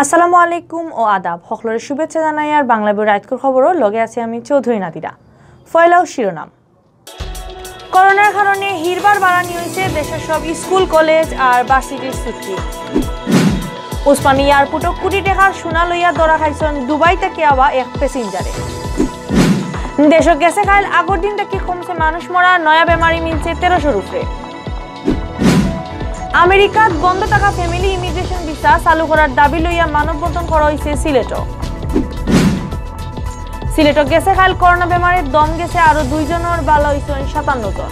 আসসালামু আলাইকুম ও আদাব সকলের শুভেচ্ছা জানাই আর বাংলাভিউ রাইটকর খবরও লগে আছে আমি চৌধুরী নাদিরা। ফয়লাও শিরোনাম। করোনার কারণে হিরবার বাড়ানি হয়েছে দেশের সব স্কুল কলেজ আর ভার্সিটির ছুটি। উসমানী এয়ারপোর্টও কোটি টাকার সোনা লইয়া ধরা খাইছেন দুবাই থেকে আওয়া এক প্যাসেঞ্জারে। দেশে গেছে খাইল আগর দিন থেকে কমছে মানুষ মরা, নয়া বেমারি মিলছে 1300-র উপরে। আমেরিকাত বন্ধ থাকা ফ্যামিলি ইমিগ্রেশন ভিসা চালু করার দাবি লইয়া মানববন্ধন করা হয়েছে সিলেটও গেছে খাইল করোনা বেমারের দম গেছে আরো 2 জনের, ভালো হয়েছেন 57 জন।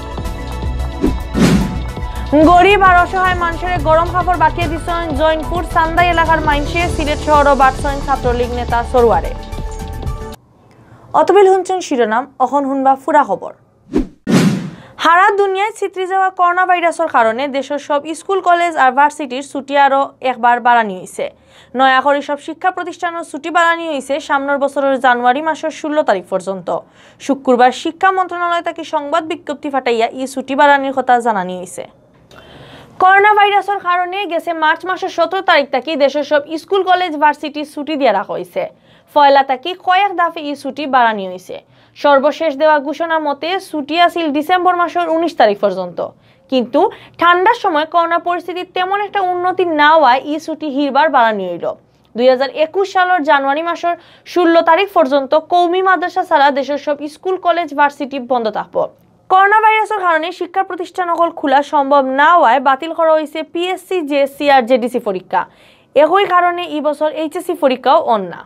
গরিব আর অসহায় মানুষের গরম কাপড় বাটিয়ে দিচ্ছেন জৈনপুর সান্দাই এলাকার মাইনসে। সিলেট শহরও বাড়ছেন ছাত্রলীগ নেতা সরোয়ারে। অতবিল শুনছেন শিরোনাম, অখন শুনবা ফুরা খবর। সারা দুনিয়ায় ছিত্রি যাওয়া করোনা ভাইরাসের কারণে দেশের সব স্কুল কলেজ আর ভার্সিটির ছুটি আরও একবার বাড়ানি হয়েছে। নয়া করে সব শিক্ষা প্রতিষ্ঠানের ছুটি বাড়ানি হয়েছে সামনের বছরের জানুয়ারি মাসের 16 তারিখ পর্যন্ত। শুক্রবার শিক্ষা মন্ত্রণালয় থেকে সংবাদ বিজ্ঞপ্তি ফাটাইয়া এই ছুটি বাড়ানির কথা জানানি হয়েছে। করোনা ভাইরাসের কারণে গেছে মার্চ মাসের 17 তারিখ থেকে দেশের সব স্কুল কলেজ ভার্সিটির ছুটি দিয়ে রাখা হয়েছে। ফয়লা থেকে কয়েক দাফে এই ছুটি বাড়ানি হয়েছে। সর্বশেষ দেওয়া ঘোষণা মতে ছুটি আছিল ডিসেম্বর মাসের 19 তারিখ পর্যন্ত, কিন্তু ঠান্ডার সময় করোনা পরিস্থিতির তেমন একটা উন্নতি না হওয়ায় এই ছুটি হিরবার বাড়ানি হইল। 2021 সালের জানুয়ারি মাসের 16 তারিখ পর্যন্ত কৌমি মাদ্রাসা ছাড়া দেশের সব স্কুল কলেজ ভার্সিটি বন্ধ থাকবে। করোনা ভাইরাসের কারণে শিক্ষা প্রতিষ্ঠানগুলো খোলা সম্ভব না হওয়ায় বাতিল করা হয়েছে পিএসসি, জেএসসি আর জেডিসি পরীক্ষা। একই কারণে এই বছর এইচএসসি পরীক্ষাও অন না।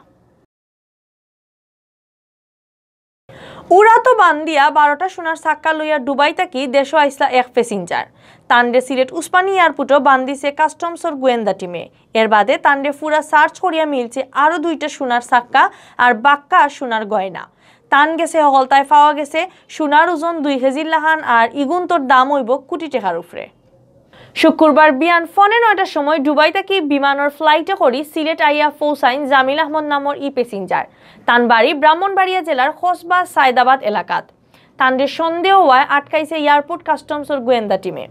উড়াতো বান্দিয়া 12টা সোনার চাক্কা লইয়া দুবাই থেকে দেশও আইসলা এক প্যাসেঞ্জার। তান্ডে সিলেট উসমানী এয়ারপোর্টও বান্দিছে কাস্টমসের গোয়েন্দা টিমে। এর বাদে তান্ডে পুরা সার্চ করিয়া মিলছে আরো 2টা সোনার চাক্কা আর বাক্কা সোনার গয়না। তান গেছে হলতায় পাওয়া গেছে সোনার ওজন 2 কেজির লাহান আর ইগুন্তর দাম হইব কোটি টাকার উপরে। শুক্রবার বিয়ান 9টার সময় দুবাই থেকে বিমানের ফ্লাইটে করি সিলেট আইয়া পৌঁছাইন জামিল আহমদ নামর ই প্যাসেঞ্জার। তান বাড়ি ব্রাহ্মণবাড়িয়া জেলার খসবা সায়দাবাদ এলাকাত। তানদের সন্দেহ হওয়ায় আটকাইছে এয়ারপোর্ট কাস্টমসের গোয়েন্দা টিমে।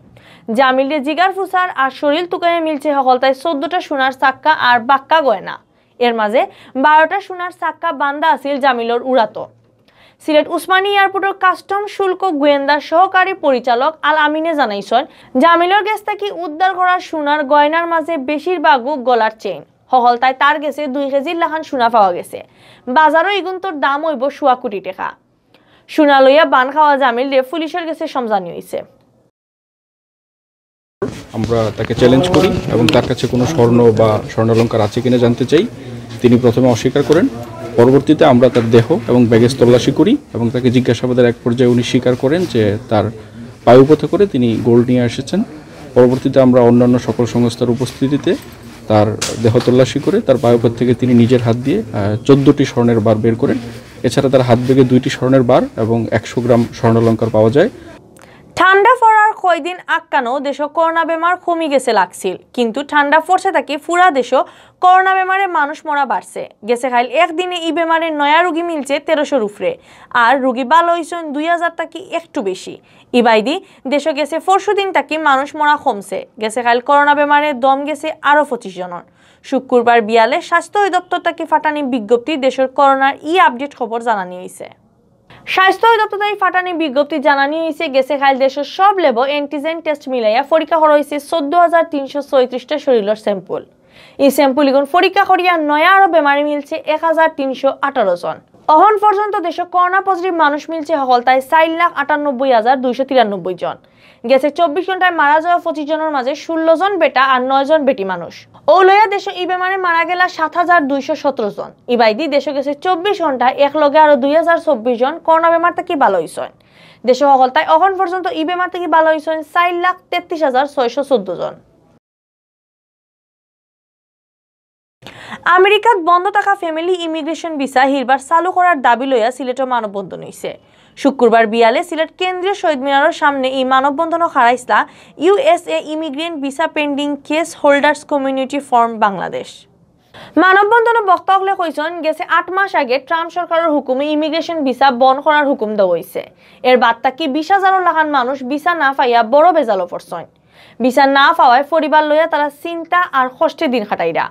জামিলে জিগার ফুসার আর শরীর তুকাইয়ে মিলছে হলতায় 14টা সোনার চাক্কা আর বাক্কা গয়না। এর মাঝে 12টা সোনার চাক্কা বান্দা আছিল জামিলর উড়াতো। সিলেট উসমানী এয়ারপোর্টের কাস্টম শুল্ক গোয়েন্দা সহকারী পরিচালক আল আমিনে জানাইছেন জামিলর গেছ থেকে উদ্ধার করা সোনার গয়নার মাঝে বেশিরভাগও গলার চেইন। হলতায় তার গেছে 2 কেজির লাহান সোনা পাওয়া গেছে। বাজারও ইগুন্তর দাম হইব 1.25 কোটি টাকা। সোনা লইয়া বান খাওয়া জামিল রে পুলিশের কাছে সমঝানি হয়েছে। আমরা তাকে চ্যালেঞ্জ করি এবং তার কাছে কোনো স্বর্ণ বা স্বর্ণালঙ্কার আছে কিনা জানতে চাই। তিনি প্রথমে অস্বীকার করেন। পরবর্তীতে আমরা তার দেহ এবং ব্যাগেজ তল্লাশি করি এবং তাকে জিজ্ঞাসাবাদের এক পর্যায়ে উনি স্বীকার করেন যে তার বায়ুপথে করে তিনি গোল্ড নিয়ে এসেছেন। পরবর্তীতে আমরা অন্যান্য সকল সংস্থার উপস্থিতিতে তার দেহ তল্লাশি করে তার বায়ুপথ থেকে তিনি নিজের হাত দিয়ে 14টি স্বর্ণের বার বের করেন। এছাড়া তার হাত ব্যাগে 2টি স্বর্ণের বার এবং 100 গ্রাম স্বর্ণালঙ্কার পাওয়া যায়। ঠান্ডা পড়ার কয়দিন আটকানো দেশে করোনা বেমার কমে গেছে লাগছিল, কিন্তু ঠান্ডা পড়ছে থাকি পুরা দেশও করোনা বেমারে মানুষ মরা বাড়ছে। গেছে খাইল একদিনে এই বেমারের নয়া রোগী মিলছে 1300-র উপরে আর রোগী ভালো হয়েছেন 2000 থাকি একটু বেশি। ইবাইদি দেশে গেছে 400 দিন থাকি মানুষ মরা কমছে। গেছে খাইল করোনা বেমারে দম গেছে আরো 25 জনের। শুক্রবার বিয়ালে স্বাস্থ্য অধিদপ্তর থেকে ফাটানি বিজ্ঞপ্তি দেশের করোনার আপডেট খবর জানানি হয়েছে। স্বাস্থ্য অধিদপ্তর ফাটানি বিজ্ঞপ্তি জানানি হয়েছে গেছে খাইল দেশের সব লেবো অ্যান্টিজেন টেস্ট মিলাইয়া পরীক্ষা করা হয়েছে 14,334টা শরীরের স্যাম্পল। এই স্যাম্পল ইগুন পরীক্ষা করিয়া নয়া আরো বেমারি মিলছে 1318 জন। অহন পর্যন্ত দেশে করোনা পজিটিভ মানুষ মিলছে হলতায় 4,98,293 জন। গেছে 24 ঘন্টায় মারা যাওয়া 25 জনের মাঝে 16 জন বেটা আর 9 জন বেটি মানুষ। ও লইয়া দেশে এই বেমারে মারা গেলা 7,217 জন। ইবাইদি দেশে গেছে 24 ঘন্টায় এক লগে আরো 2024 জন করোনা বেমার থেকে ভালো হয়েছেন। দেশে হলতায় অহন পর্যন্ত এই বেমার থেকে ভালো হয়েছেন 4,33,614 জন। আমেরিকাত বন্ধ থাকা ফ্যামিলি ইমিগ্রেশন ভিসা হিরবার চালু করার দাবি লইয়া সিলেটে মানববন্ধন হয়েছে। শুক্রবার বিয়ালে সিলেট কেন্দ্রীয় শহীদ মিনারের সামনে এই মানববন্ধন হারাইছলা USA immigrant visa pending case holders community from Bangladesh. মানববন্ধনে বক্তাসকলে কইছেন গেছে 8 মাস আগে ট্রাম্প সরকারের হুকুমে ইমিগ্রেশন ভিসা বন্ধ করার হুকুম দেওয়া হয়েছে। এর বাদ তাকি 20,000 লাখান মানুষ ভিসা না পাইয়া বড় বেজালো পড়ছেন। ভিসা না পাওয়ায় পরিবার লইয়া তারা চিন্তা আর কষ্টে দিন কাটাইরা।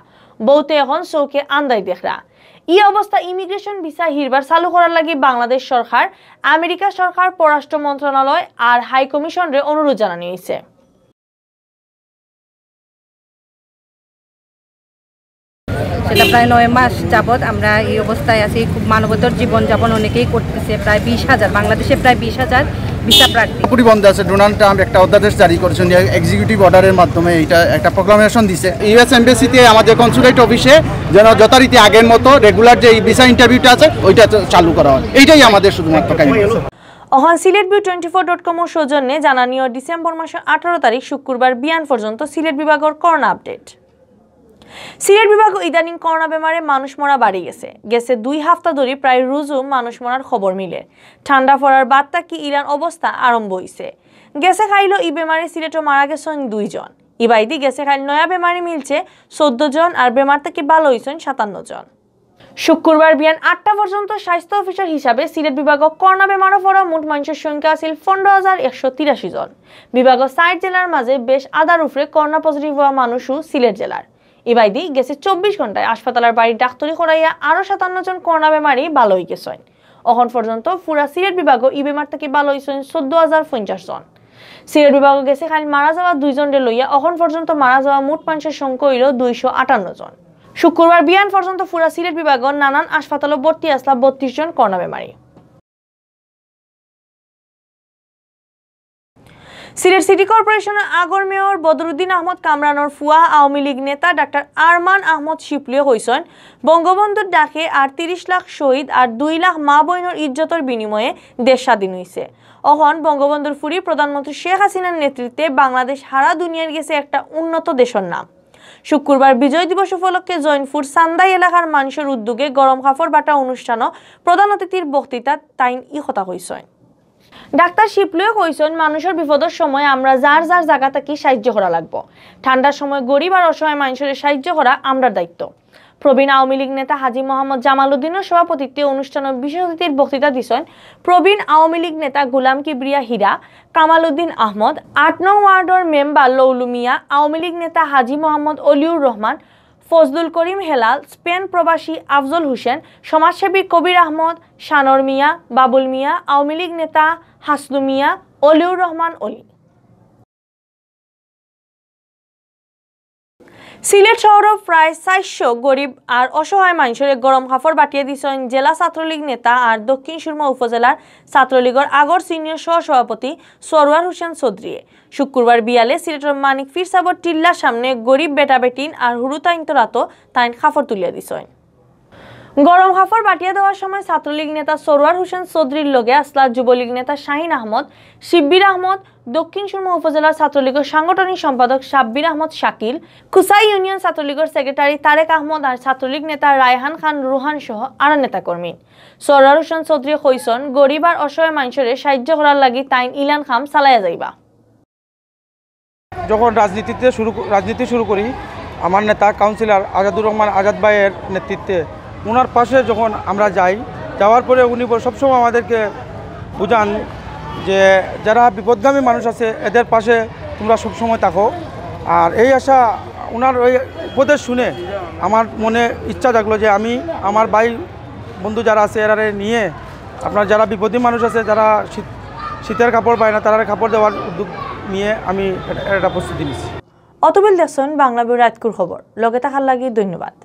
বউতে এখন চৌকে আন্দাই দেখরা ই অবস্থা ইমিগ্রেশন ভিসা হিরবার চালু করার লাগি বাংলাদেশ সরকার আমেরিকা সরকার পররাষ্ট্র মন্ত্রণালয় আর হাই কমিশনরে অনুরোধ জানানো হয়েছে। সেটা প্রায় 9 মাস যাবৎ আমরা এই অবস্থায় আছি। খুব মানবতার জীবনযাপন অনেকেই করতেছে। প্রায় 20,000 বাংলাদেশে প্রায় 20,000 ভিসা প্রার্থী। প্রতিবন্ধ আছে। ডোনাল্ড ট্রাম্প একটা অধ্যাদেশ জারি করেছেন, এক্সিকিউটিভ অর্ডারের মাধ্যমে এটা একটা প্রোক্লামেশন দিছে। ইউএস এমবাসিতে আমাদের কনসুলেট অফিসে যেন যথারীতি আগের মতো রেগুলার যে ভিসা ইন্টারভিউটা আছে ওইটা চালু করা হয়, এইটাই আমাদের শুধুমাত্র কাজ। অহন সিলেটভিউ24.com সৌজন্যে জানানিও ডিসেম্বর মাসের 18 তারিখ শুক্রবার বিয়ান পর্যন্ত সিলেট বিভাগের করোনা আপডেট। সিলেট বিভাগ ইদানিং করোনা বেমারে মানুষ মরা বাড়ি গেছে 2 সপ্তাহ ধরে প্রায় রোজও মানুষ মরার খবর মিলে। ঠান্ডা পড়ার বাদটা কি ইরান অবস্থা আরম্ভ হইছে। গেছে খাইলো ই বেমারে সিলেটও মারা গেছেন 2 জন। ইবাইদি গেছে খাইল নয়া বেমারি মিলছে 14 জন আর বেমার থেকে ভালো হইছেন 57 জন। শুক্রবার বিয়ান 8টা পর্যন্ত স্বাস্থ্য অফিসার হিসাবে সিলেট বিভাগ করোনা বেমারও পড়া মোট মানুষের সংখ্যা আছিল 15,183 জন। বিভাগ 60 জেলার মাঝে বেশ আধার উপরে করোনা পজিটিভ হওয়া মানুষও সিলেট জেলার। ইবাইদি গেছে 24 ঘন্টায় হাসপাতালের বাড়ি ডাক্তারি করাইয়া আরো 57 জন করোনা বেমারি ভালো হয়ে গেছেন। এখন পর্যন্ত পুরা সিলেট বিভাগ ই বেমার থেকে ভালো হয়েছেন 14,050 জন। সিলেট বিভাগ গেছে খালি মারা যাওয়া 2 জনরে লইয়া এখন পর্যন্ত মারা যাওয়া মোট মানুষের সংখ্যা হইল 258 জন। শুক্রবার বিয়ান পর্যন্ত পুরা সিলেট বিভাগের নানান হাসপাতালে ভর্তি আসলা 32 জন করোনা বেমারি। সিলেট সিটি কর্পোরেশনের আগর মেয়র বদরুদ্দিন আহমদ কামরানোর ফুয়া আওয়ামী লীগ নেতা ডাক্তার আরমান আহমদ শিপলিও হইছেন বঙ্গবন্ধুর ডাকে আর 30 লাখ শহীদ আর 2 লাখ মা বোনের ইজ্জতের বিনিময়ে দেশ স্বাধীন হয়েছে। অহন বঙ্গবন্ধুর ফুরি প্রধানমন্ত্রী শেখ হাসিনার নেতৃত্বে বাংলাদেশ সারা দুনিয়ার গেছে একটা উন্নত দেশের নাম। শুক্রবার বিজয় দিবস উপলক্ষে জৈনপুর সান্দাই এলাকার মানুষের উদ্যোগে গরম কাপড় বাটা অনুষ্ঠানও প্রধান অতিথির বক্তৃতা তাইন ই কথা হইছেন। ডাক্তার শিপলিও কইছেন মানুষের বিপদের সময় আমরা যার যার জায়গা থেকে সাহায্য করা লাগবো। ঠান্ডার সময় গরিব আর অসহায় মানুষের সাহায্য করা আমরার দায়িত্ব। প্রবীণ আওয়ামী লীগ নেতা হাজী মোহাম্মদ জামাল উদ্দিনের সভাপতিত্বে অনুষ্ঠানের বিশেষ অতিথির বক্তৃতা দিছেন প্রবীণ আওয়ামী লীগ নেতা গোলাম কিবরিয়া হীরা, কামাল উদ্দিন আহমদ, 8 নং ওয়ার্ডের মেম্বার লৌলু মিয়া, আওয়ামী লীগ নেতা হাজী মোহাম্মদ অলিউর রহমান, ফজলুল করিম হেলাল, স্পেন প্রবাসী আফজল হোসেন, সমাজসেবী কবির আহমদ, শানর মিয়া, বাবুল মিয়া, আওয়ামী লীগ নেতা হাসলু মিয়া, অলিউর রহমান অলি। সিলেট শহরের প্রায় 400 গরিব আর অসহায় মানুষের গরম কাপড় বাটিয়ে দিয়েছেন জেলা ছাত্রলীগ নেতা আর দক্ষিণ সুরমা উপজেলার ছাত্রলীগের আগর সিনিয়র সহসভাপতি সরওয়ার হোসেন চৌধুরী। শুক্রবার বিয়ালে সিলেটের মানিক ফির সাবর টিল্লার সামনে গরিব বেটা বেটিন আর হুরুতাইন তোরাতো তাই কাপড় তুলিয়া দিছেন। গরম কাপড় বাটিয়া দেওয়ার সময় ছাত্রলীগ নেতা সরওয়ার হোসেন চৌধুরীর লগে আসলা যুবলীগ নেতা শাহিন আহমদ, শিব্বির আহমদ, দক্ষিণ সুরমা উপজেলা ছাত্রলীগের সাংগঠনিক সম্পাদক সাব্বির আহমদ শাকিল, কুসাই ইউনিয়ন ছাত্রলীগের সেক্রেটারি তারেক আহমদ আর ছাত্রলীগ নেতা রায়হান খান রুহান সহ আরো নেতাকর্মী। সরওয়ার হোসেন চৌধুরী কইছেন গরিব আর অসহায় মানুষের সাহায্য করার লাগি তাইন ইলান খাম চালাইয়া যাইবা। যখন রাজনীতি শুরু করি আমার নেতা কাউন্সিলর আজাদুর রহমান আজাদ ভাইয়ের নেতৃত্বে ওনার পাশে যখন আমরা যাওয়ার পরে উনি সবসময় আমাদেরকে বুঝান যে যারা বিপদগামী মানুষ আছে এদের পাশে তোমরা সবসময় থাকো। আর এই আশা ওনার ওই উপদেশ শুনে আমার মনে ইচ্ছা জাগলো যে আমি আমার ভাই বন্ধু যারা আছে এরা নিয়ে আপনার যারা বিপদী মানুষ আছে যারা শীতের কাপড় পায় না তারা কাপড় দেওয়ার উদ্যোগ নিয়ে আমি এটা প্রস্তুতি নিচ্ছি। অতবিল দেখছেন বাংলাভিউ রাতকুর খবর। লগে থাকার লাগি ধন্যবাদ।